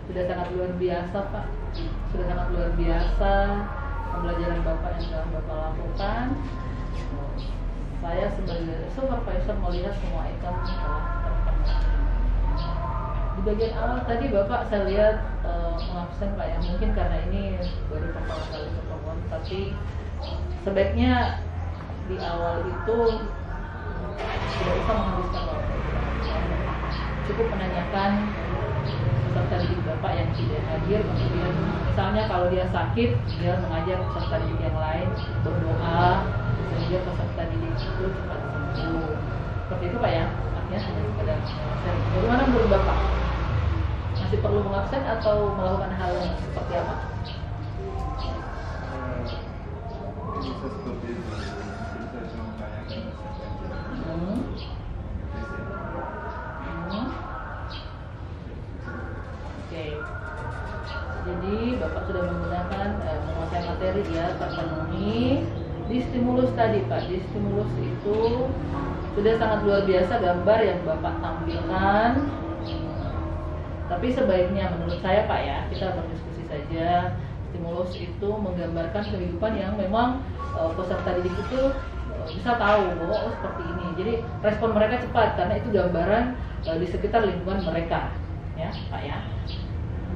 Sudah sangat luar biasa Pak, sudah sangat luar biasa pembelajaran Bapak yang telah Bapak lakukan. Saya sebagai supervisor melihat semua item telah terpenuhi. Di bagian awal tadi Bapak saya lihat mengabsen Pak ya, mungkin karena ini baru pertama kali pertemuan, tapi sebaiknya di awal itu tidak usah menghabiskan waktu, cukup menanyakan peserta didik Bapak yang tidak hadir, kemudian misalnya kalau dia sakit, dia mengajak peserta didik yang lain berdoa sehingga peserta didik itu cepat sembuh. Seperti itu Pak ya, artinya hanya sekedar mengabsen. Bagaimana menurut Bapak? Masih perlu mengabsen atau melakukan hal yang seperti apa? Bisa seperti itu. Bisa cuma menanyakan Oke. Jadi Bapak sudah menggunakan menguasai materi ya, terpenuhi. Di stimulus tadi Pak, di stimulus itu sudah sangat luar biasa gambar yang Bapak tampilkan. Tapi sebaiknya menurut saya Pak ya, kita berdiskusi saja. Stimulus itu menggambarkan kehidupan yang memang peserta didik itu bisa tahu bahwa oh seperti ini. Jadi respon mereka cepat karena itu gambaran di sekitar lingkungan mereka, ya Pak ya.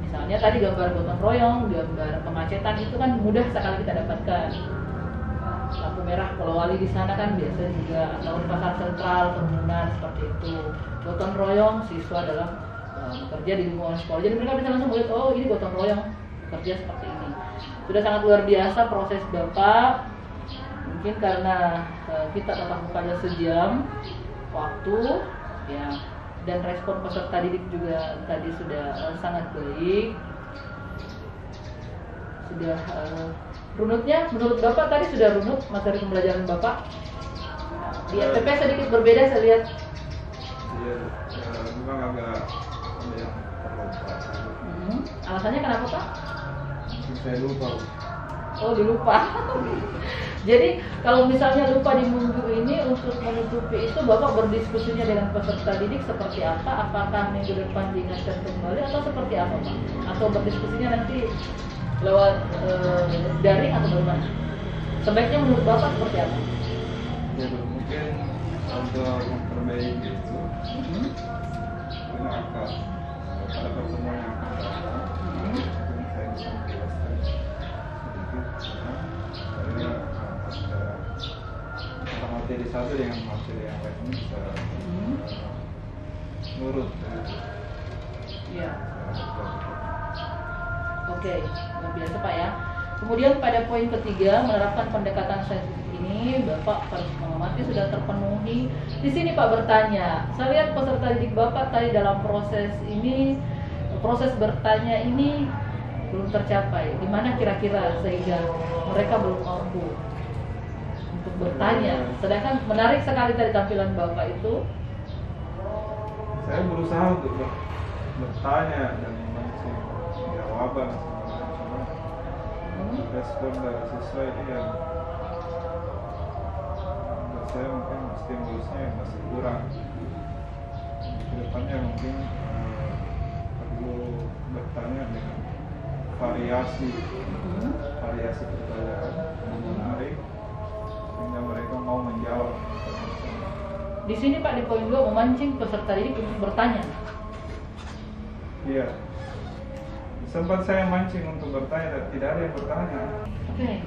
Misalnya tadi gambar gotong royong, gambar kemacetan itu kan mudah sekali kita dapatkan. Lampu merah Polowali di sana kan biasa juga, atau di pasar sentral kerumunan seperti itu. Gotong royong siswa dalam bekerja di lingkungan sekolah. Jadi mereka bisa langsung melihat oh ini gotong royong kerja seperti ini. Sudah sangat luar biasa proses Bapak. Mungkin karena kita tatap mukanya sejam waktu ya, dan respon peserta didik juga tadi sudah sangat baik. Sudah runutnya menurut Bapak tadi sudah runut materi pembelajaran Bapak. Di FTP sedikit berbeda saya lihat. Iya, memang agak ada yang terlupa. Alasannya kenapa Pak? Saya lupa. Oh dilupa. Jadi kalau misalnya lupa di minggu ini, untuk menutupi itu Bapak berdiskusinya dengan peserta didik seperti apa? Apakah minggu depan diingatkan kembali atau seperti apa Pak? Atau berdiskusinya nanti lewat daring atau bagaimana? Sebaiknya menurut Bapak seperti apa? Ya mungkin untuk memperbaiki itu, mungkin akan pada pertemuan yang akan datang, mungkin saya bisa menjelaskan sedikit karena ada materi satu dengan materi yang lain bisa nurut. Iya. Oke, luar biasa Pak ya. Kemudian pada poin ketiga, menerapkan pendekatan saintifik ini, Bapak harus mengamati sudah terpenuhi. Di sini Pak bertanya, saya lihat peserta didik Bapak tadi dalam proses ini, proses bertanya ini belum tercapai. Di mana kira-kira sehingga mereka belum mampu untuk bertanya? Sedangkan menarik sekali tadi tampilan Bapak itu. Saya berusaha untuk bertanya dan memancing jawaban, cuma respon dari siswa ini yang menurut saya mungkin stimulusnya masih kurang. Kedepannya mungkin perlu bertanya dengan variasi pertanyaan yang menarik sehingga mereka mau menjawab. Di sini Pak di poin 2 memancing peserta didik untuk bertanya. Iya. Sempat saya mancing untuk bertanya dan tidak ada yang bertanya. Oke.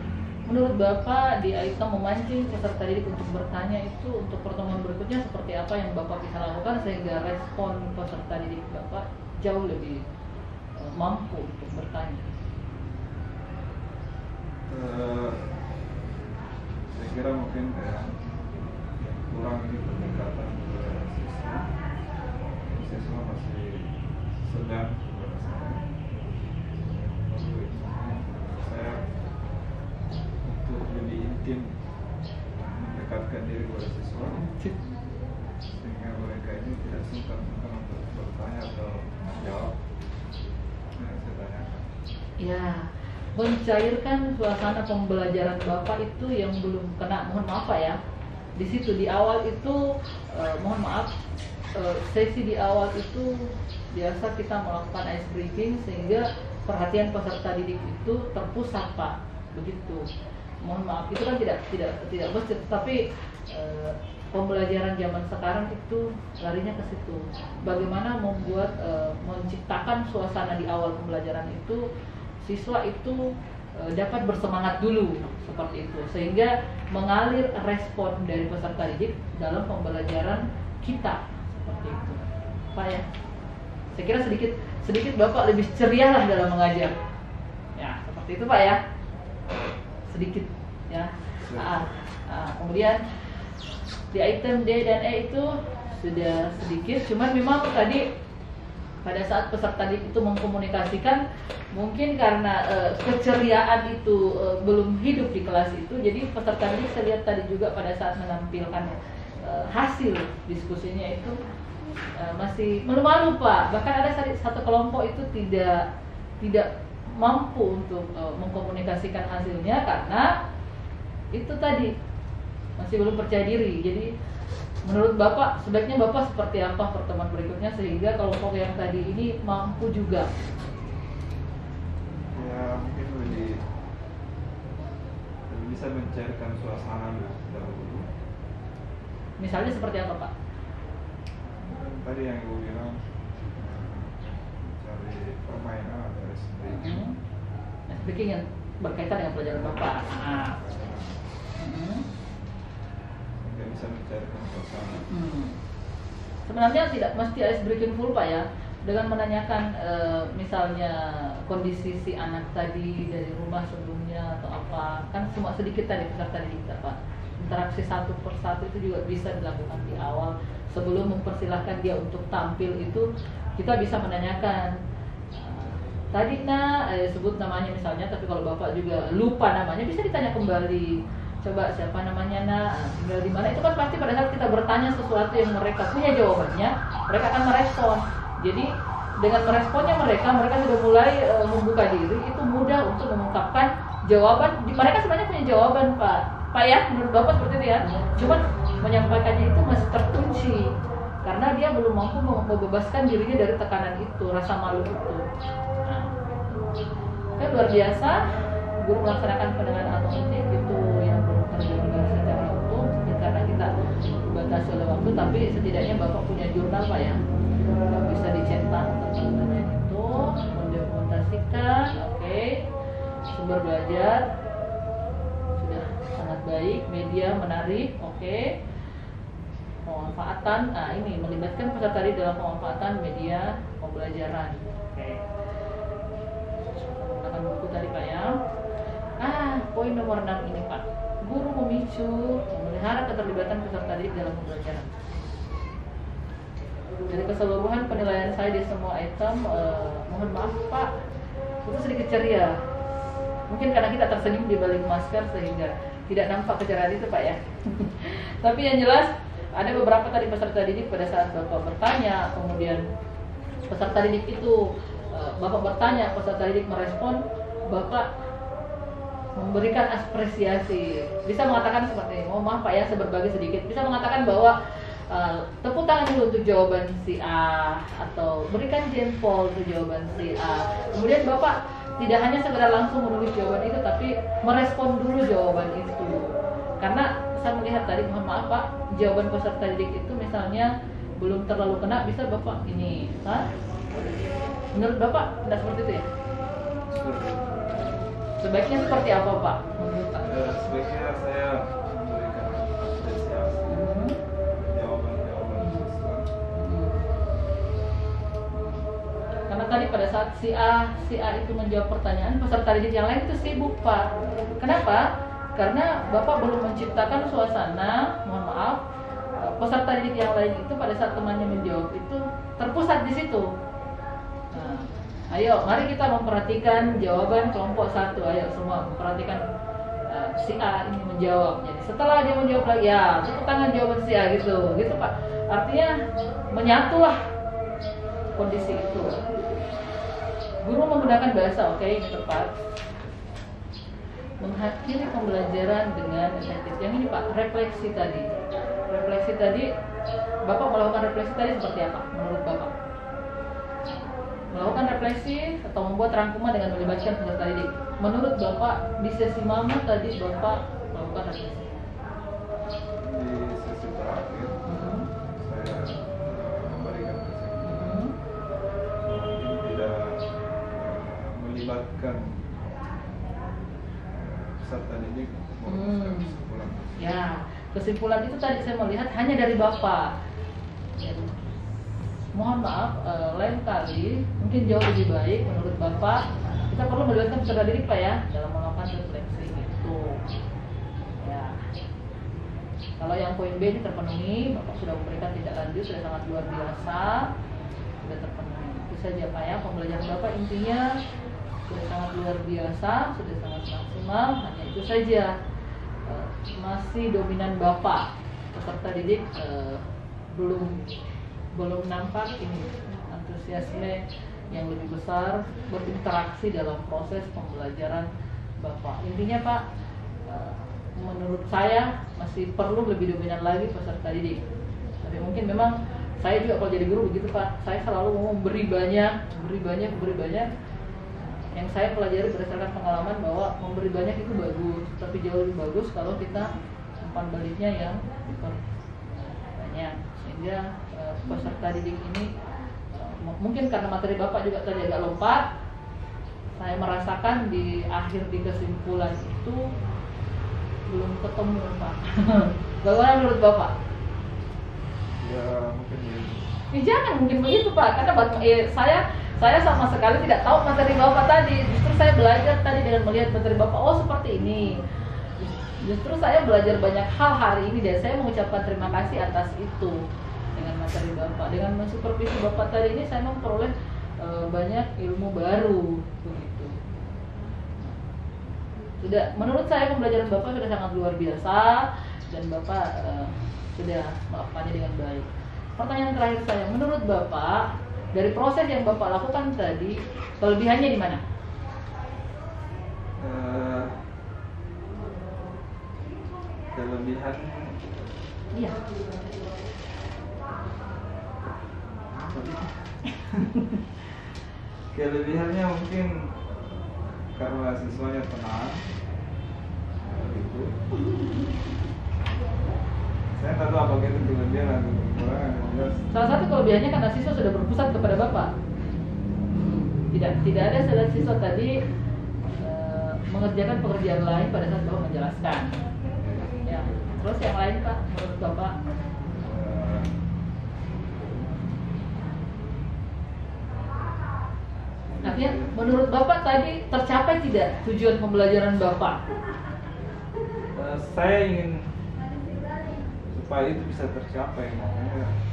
Menurut Bapak di item memancing peserta didik untuk bertanya itu untuk pertemuan berikutnya seperti apa yang Bapak bisa lakukan sehingga respon peserta didik Bapak jauh lebih mampu untuk bertanya? Saya kira mungkin kayak yang kurang ini pendekatan ke siswa masih sedang saya untuk lebih intim mendekatkan diri kepada siswa sehingga mereka ini tidak sungkan-sungkan untuk bertanya atau menjawab yang saya tanyakan. Ya, mencairkan suasana pembelajaran Bapak itu yang belum kena, mohon maaf Pak ya. Di situ di awal itu mohon maaf sesi di awal itu biasa kita melakukan ice breaking sehingga perhatian peserta didik itu terpusat, Pak. Begitu. Mohon maaf, itu kan tidak mesti, tapi pembelajaran zaman sekarang itu larinya ke situ. Bagaimana membuat menciptakan suasana di awal pembelajaran itu siswa itu dapat bersemangat dulu seperti itu, sehingga mengalir respon dari peserta didik dalam pembelajaran kita seperti itu, Pak ya. Saya kira sedikit Bapak lebih ceria lah dalam mengajar. Ya, seperti itu Pak ya. Sedikit ya. Kemudian di item D dan E itu sudah sedikit, cuman memang tadi pada saat peserta didik itu mengkomunikasikan, mungkin karena keceriaan itu belum hidup di kelas itu, jadi peserta didik saya lihat tadi juga pada saat menampilkan hasil diskusinya itu masih malu-malu Pak. Bahkan ada satu kelompok itu tidak mampu untuk mengkomunikasikan hasilnya karena itu tadi masih belum percaya diri. Jadi menurut Bapak sebaiknya Bapak seperti apa pertemuan berikutnya sehingga kelompok yang tadi ini mampu juga? Ya mungkin lebih bisa mencairkan suasana dahulu. Misalnya seperti apa Pak? Tadi yang Ibu bilang cari permainan atau ice breaking. Ice breaking yang berkaitan dengan pelajaran Bapak. Nggak bisa mencairkan suasana. Sebenarnya tidak mesti ice breaking full Pak ya. Dengan menanyakan misalnya kondisi si anak tadi dari rumah sebelumnya atau apa, kan semua sedikit tadi peserta didik Pak. Interaksi satu persatu itu juga bisa dilakukan di awal sebelum mempersilahkan dia untuk tampil. Itu kita bisa menanyakan tadi sebut namanya misalnya, tapi kalau Bapak juga lupa namanya bisa ditanya kembali, coba siapa namanya tinggal di mana. Itu kan pasti pada saat kita bertanya sesuatu yang mereka punya jawabannya, mereka akan merespon. Jadi dengan meresponnya mereka sudah mulai membuka diri, itu mudah untuk mengungkapkan jawaban. Mereka sebenarnya punya jawaban Pak ya, menurut Bapak seperti itu ya. Cuman menyampaikannya itu masih terkunci karena dia belum mampu membebaskan dirinya dari tekanan itu, rasa malu itu. Kan luar biasa guru melaksanakan pendengaran otomatik itu yang belum terjadi secara utuh karena kita dibatasi oleh waktu, tapi setidaknya Bapak punya jurnal Pak ya, bisa dicetak tentang itu, mendokumentasikan. Oke. Sumber belajar sudah sangat baik, media menarik, oke. Pemanfaatan, ini melibatkan peserta didik dalam pemanfaatan media pembelajaran. Oke. Menggunakan buku tadi Pak ya. Poin nomor 6 ini Pak. Guru memicu, memelihara keterlibatan peserta didik dalam pembelajaran. Dari keseluruhan penilaian saya di semua item, mohon maaf Pak, itu sedikit ceria. Mungkin karena kita tersenyum di balik masker sehingga tidak nampak keceriaan itu Pak ya. Tapi yang jelas ada beberapa tadi peserta didik pada saat Bapak bertanya, kemudian peserta didik itu Bapak bertanya, peserta didik merespon, Bapak memberikan apresiasi. Bisa mengatakan seperti ini, mohon maaf Pak ya, saya berbagi sedikit. Bisa mengatakan bahwa tepuk tangan dulu untuk jawaban si A, atau berikan jempol untuk jawaban si A. Kemudian Bapak tidak hanya segera langsung menulis jawaban itu, tapi merespon dulu jawaban itu. Karena saya melihat tadi, mohon maaf Pak, jawaban peserta didik itu misalnya belum terlalu kena, bisa Bapak ini, menurut Bapak tidak seperti itu ya? Sebaiknya seperti apa Pak? Menurut Sebaiknya saya memberikan apresiasi, jawaban-jawaban siswa. Karena tadi pada saat si A itu menjawab pertanyaan, peserta didik yang lain itu sibuk Pak. Kenapa? Karena Bapak belum menciptakan suasana, mohon maaf, peserta didik yang lain itu pada saat temannya menjawab itu terpusat di situ. Ayo, mari kita memperhatikan jawaban kelompok 1. Ayo semua memperhatikan si A ini menjawab. Jadi setelah dia menjawab lagi, ya tepuk tangan jawaban si A gitu Pak. Artinya menyatulah kondisi itu. Guru menggunakan bahasa, oke, ini tepat. Mengakhiri pembelajaran dengan efektif. Yang ini Pak, refleksi tadi Bapak melakukan refleksi tadi seperti apa menurut Bapak? Melakukan refleksi atau membuat rangkuman dengan melibatkan peserta didik. Menurut Bapak di sesi mana tadi Bapak melakukan refleksi? Di sesi terakhir saya memberikan kesimpulan mungkin tidak melibatkan peserta didik untuk merumuskan kesimpulan. Ya, kesimpulan itu tadi saya melihat hanya dari Bapak. Ya. Mohon maaf, lain kali mungkin jauh lebih baik menurut Bapak kita perlu melibatkan peserta didik Pak ya dalam melakukan refleksi itu. Ya. Kalau yang poin B ini terpenuhi, Bapak sudah memberikan tindak lanjut sudah sangat luar biasa, sudah terpenuhi. Itu saja Pak ya, pembelajaran Bapak intinya sudah sangat luar biasa, sudah sangat maksimal, hanya itu saja. Masih dominan Bapak, peserta didik belum nampak ini antusiasme yang lebih besar berinteraksi dalam proses pembelajaran Bapak. Intinya Pak, menurut saya masih perlu lebih dominan lagi peserta didik. Tapi mungkin memang saya juga kalau jadi guru begitu Pak, saya selalu mau beri banyak. Yang saya pelajari berdasarkan pengalaman bahwa memberi banyak itu bagus, tapi jauh lebih bagus kalau kita umpan baliknya yang banyak. Sehingga peserta didik ini mungkin karena materi Bapak juga tadi agak lompat, saya merasakan di akhir di kesimpulan itu belum ketemu Pak. Bagaimana menurut Bapak? Ya mungkin begitu. Jangan mungkin begitu Pak, karena saya sama sekali tidak tahu materi Bapak tadi. Justru saya belajar tadi dengan melihat materi Bapak, oh seperti ini. Justru saya belajar banyak hal hari ini dan saya mengucapkan terima kasih atas itu. Dengan materi Bapak, dengan mensupervisi Bapak tadi ini saya memperoleh banyak ilmu baru begitu. Sudah, menurut saya pembelajaran Bapak sudah sangat luar biasa dan Bapak sudah melakukannya dengan baik. Pertanyaan terakhir saya, menurut Bapak dari proses yang Bapak lakukan tadi, kelebihannya di mana? Kelebihan? Iya. Kelebihannya mungkin karena siswanya tenang. Gitu. Saya tak tahu apakah itu kelebihan atau kekurangan. Salah satu kelebihannya karena siswa sudah berpusat kepada Bapak. Tidak ada salah siswa tadi mengerjakan pekerjaan lain pada saat Bapak menjelaskan. Ya. Terus yang lain Pak, menurut Bapak? Artinya menurut Bapak tadi tercapai tidak tujuan pembelajaran Bapak? Saya ingin supaya itu bisa tercapai.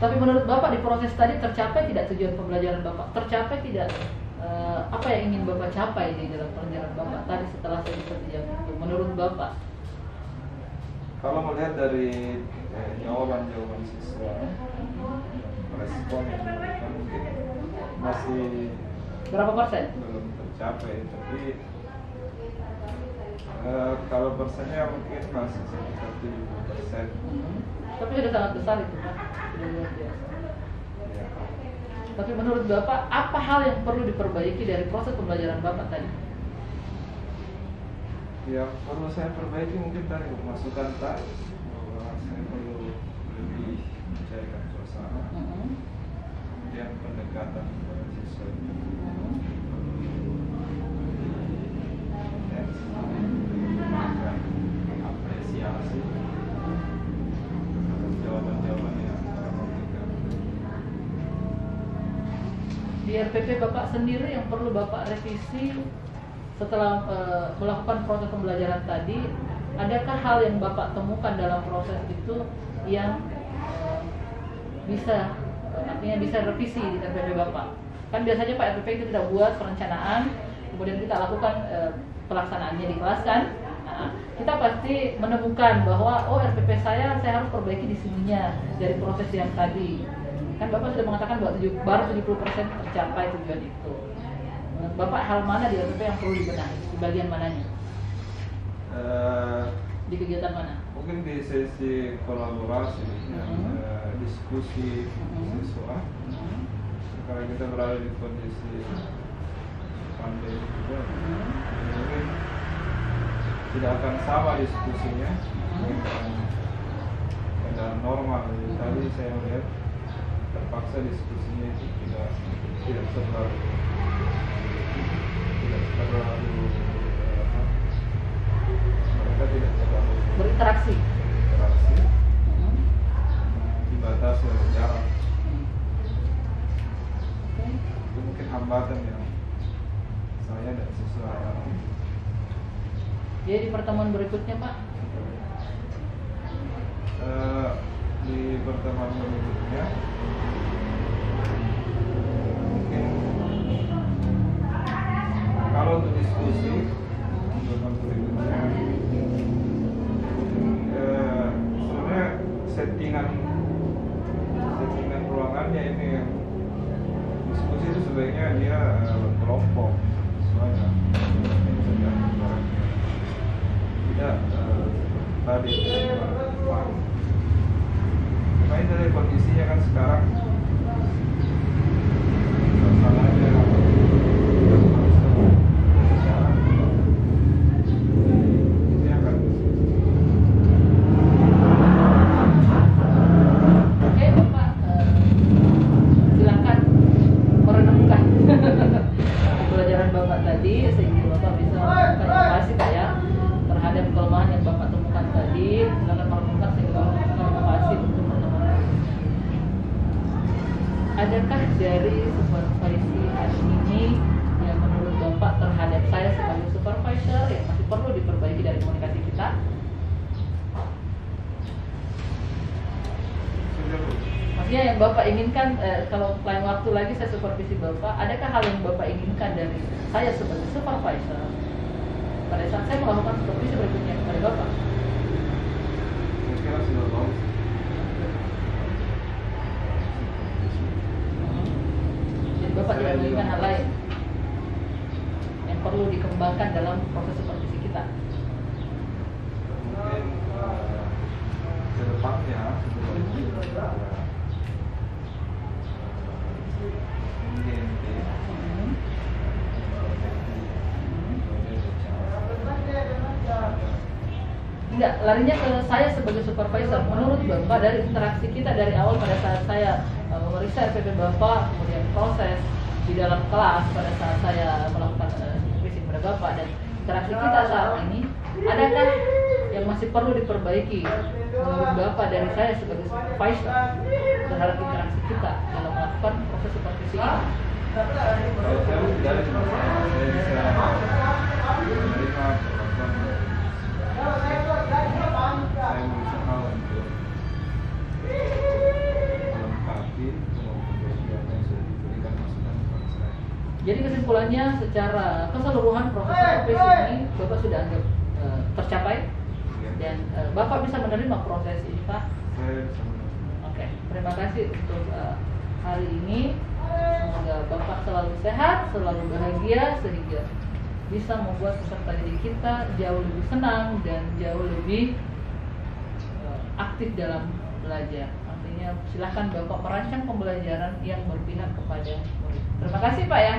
Tapi menurut Bapak di proses tadi tercapai tidak tujuan pembelajaran Bapak? Tercapai tidak apa yang ingin Bapak capai di dalam pelajaran Bapak tadi setelah saya seperti yang itu? Menurut Bapak? Kalau melihat dari jawaban-jawaban siswa, respon yang diberikan mungkin masih berapa persen? Belum tercapai, tapi kalau persennya mungkin masih sekitar 70%. Tapi sudah sangat besar itu Pak, sudah luar biasa. Ya. Tapi menurut Bapak, apa hal yang perlu diperbaiki dari proses pembelajaran Bapak tadi? Ya, perlu saya perbaiki mungkin tadi masukan Pak, bahwa saya perlu lebih mencairkan suasana, kemudian pendekatan kepada siswa itu apresiasi atas jawaban-jawaban yang memberikan. Di RPP Bapak sendiri yang perlu Bapak revisi setelah melakukan proses pembelajaran tadi, adakah hal yang Bapak temukan dalam proses itu yang artinya bisa revisi di RPP Bapak? Kan biasanya Pak RPP itu tidak buat perencanaan, kemudian kita lakukan pelaksanaannya di kelas kan. Nah, kita pasti menemukan bahwa RPP saya harus perbaiki di sininya dari proses yang tadi. Kan Bapak sudah mengatakan bahwa baru 70% tercapai tujuan itu. Menurut Bapak hal mana di RPP yang perlu dibenahi? Di bagian mananya? Di kegiatan mana? Mungkin di sesi kolaborasi, diskusi siswa. Karena kita berada di kondisi pandemi juga, mungkin tidak akan sama diskusinya dengan keadaan normal. Tadi saya melihat terpaksa diskusinya itu tidak terlalu mereka tidak terlalu berinteraksi, dibatasi oleh jarak. Itu mungkin hambatan yang saya dan siswa alami. Jadi di pertemuan berikutnya Pak? Di pertemuan berikutnya mungkin kalau untuk diskusi pertemuan berikutnya sebenarnya settingan ruangannya ini diskusi itu sebaiknya dia kelompok semuanya tidak tadi main dari kondisinya kan sekarang suasananya ini akan oke Bapak, silakan merenungkan pembelajaran Bapak tadi sehingga Bapak bisa melakukan inovasi Pak ya terhadap kelemahan yang Bapak temukan tadi. Silakan merenungkan sehingga Bapak melakukan inovasi untuk teman-teman. Adakah dari supervisi hari ini yang menurut Bapak terhadap saya sebagai supervisor yang masih perlu diperbaiki dari komunikasi kita? Maksudnya yang Bapak inginkan, kalau lain waktu lagi saya supervisi Bapak, adakah hal yang Bapak inginkan dari saya sebagai supervisor pada saat saya melakukan supervisi berikutnya kepada Bapak? saya kira sudah bagus. Jadi Bapak tidak menginginkan hal lain yang perlu dikembangkan dalam proses supervisi kita? Mungkin ke depannya Enggak, larinya ke saya sebagai supervisor. Menurut Bapak dari interaksi kita dari awal pada saat saya memeriksa RPP Bapak, kemudian proses di dalam kelas pada saat saya melakukan supervisi kepada Bapak dan interaksi kita saat ini, adakah yang masih perlu diperbaiki menurut Bapak dari saya sebagai supervisor terhadap interaksi kita dalam melakukan proses supervisi ini? kalau saya dari saya bisa menerima perlakuan saya berusaha untuk melengkapi apa yang sudah diberikan masukan kepada saya. Jadi kesimpulannya secara keseluruhan proses supervisi ini Bapak sudah anggap tercapai dan Bapak bisa menerima proses ini Pak? Saya bisa menerima. Oke, terima kasih untuk hari ini. Semoga Bapak selalu sehat, selalu bahagia sehingga bisa membuat peserta didik kita jauh lebih senang dan jauh lebih aktif dalam belajar. Artinya silahkan Bapak merancang pembelajaran yang berpihak kepada murid. Terima kasih Pak ya.